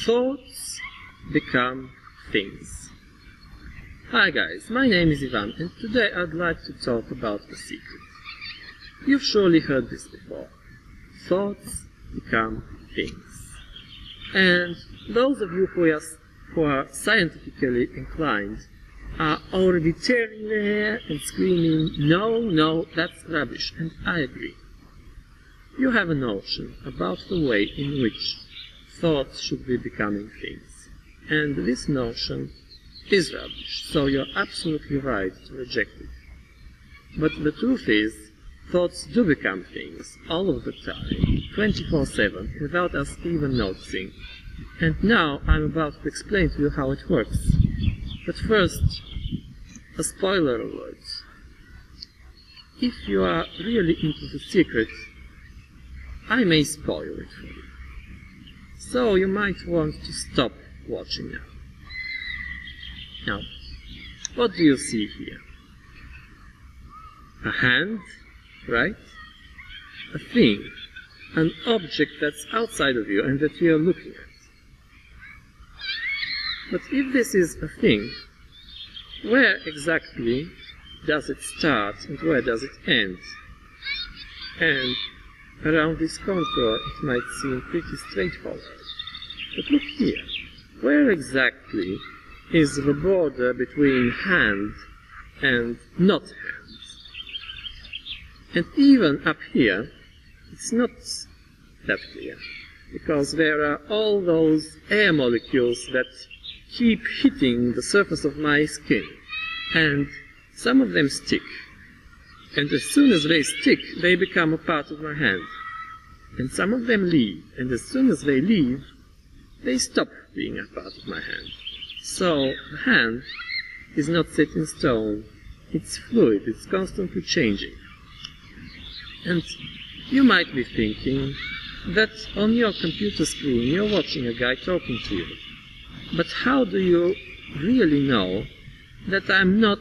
Thoughts become things. Hi guys, my name is Ivan, and today I'd like to talk about a secret. You've surely heard this before. Thoughts become things. And those of you who are scientifically inclined are already tearing their hair and screaming, no, that's rubbish, and I agree. You have a notion about the way in which thoughts should be becoming things, and this notion is rubbish, so you're absolutely right to reject it. But the truth is, thoughts do become things all of the time, 24/7, without us even noticing. And now I'm about to explain to you how it works. But first, a spoiler alert. If you are really into the secret, I may spoil it for you. So you might want to stop watching now. Now, what do you see here? A hand, right? A thing, an object that's outside of you and that you're looking at. But if this is a thing, where exactly does it start and where does it end? And around this contour it might seem pretty straightforward. But look here, where exactly is the border between hand and not hand? And even up here, it's not that clear, because there are all those air molecules that keep hitting the surface of my skin, and some of them stick. And as soon as they stick, they become a part of my hand. And some of them leave, and as soon as they leave, they stop being a part of my hand. So the hand is not set in stone, it's fluid, it's constantly changing. And you might be thinking that on your computer screen you're watching a guy talking to you. But how do you really know that I'm not,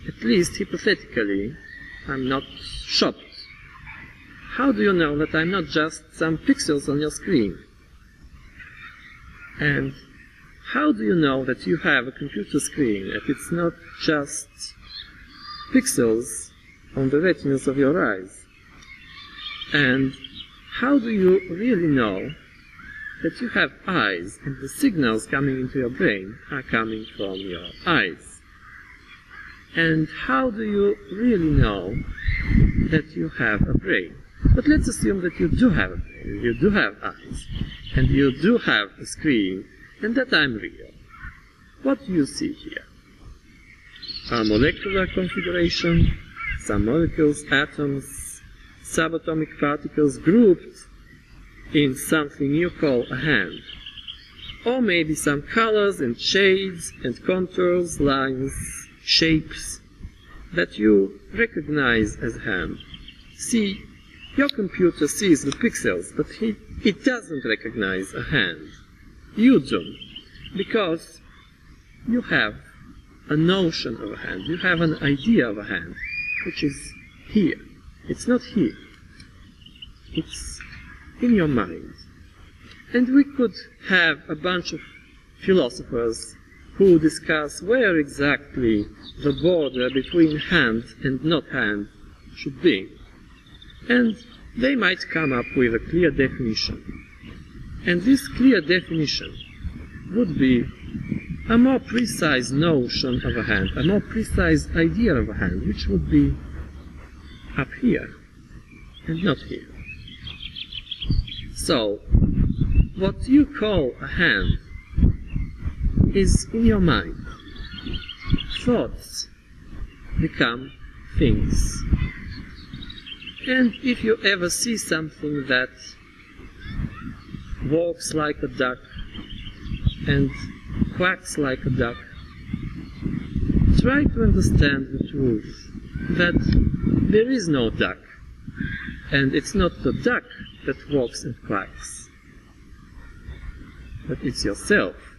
at least hypothetically, I'm not shocked? How do you know that I'm not just some pixels on your screen? And how do you know that you have a computer screen and it's not just pixels on the retinas of your eyes? And how do you really know that you have eyes and the signals coming into your brain are coming from your eyes? And how do you really know that you have a brain? But let's assume that you do have a brain, you do have eyes, and you do have a screen, and that I'm real. What do you see here? A molecular configuration, some molecules, atoms, subatomic particles grouped in something you call a hand. Or maybe some colors and shades and contours, lines, shapes that you recognize as hand. See, your computer sees the pixels, but it doesn't recognize a hand. You do, because you have a notion of a hand, you have an idea of a hand, which is here. It's not here. It's in your mind. And we could have a bunch of philosophers who discuss where exactly the border between hand and not hand should be. And they might come up with a clear definition. And this clear definition would be a more precise notion of a hand, a more precise idea of a hand, which would be up here and not here. So, what you call a hand is in your mind. Thoughts become things. And if you ever see something that walks like a duck and quacks like a duck, try to understand the truth that there is no duck, and it's not the duck that walks and quacks, but it's yourself.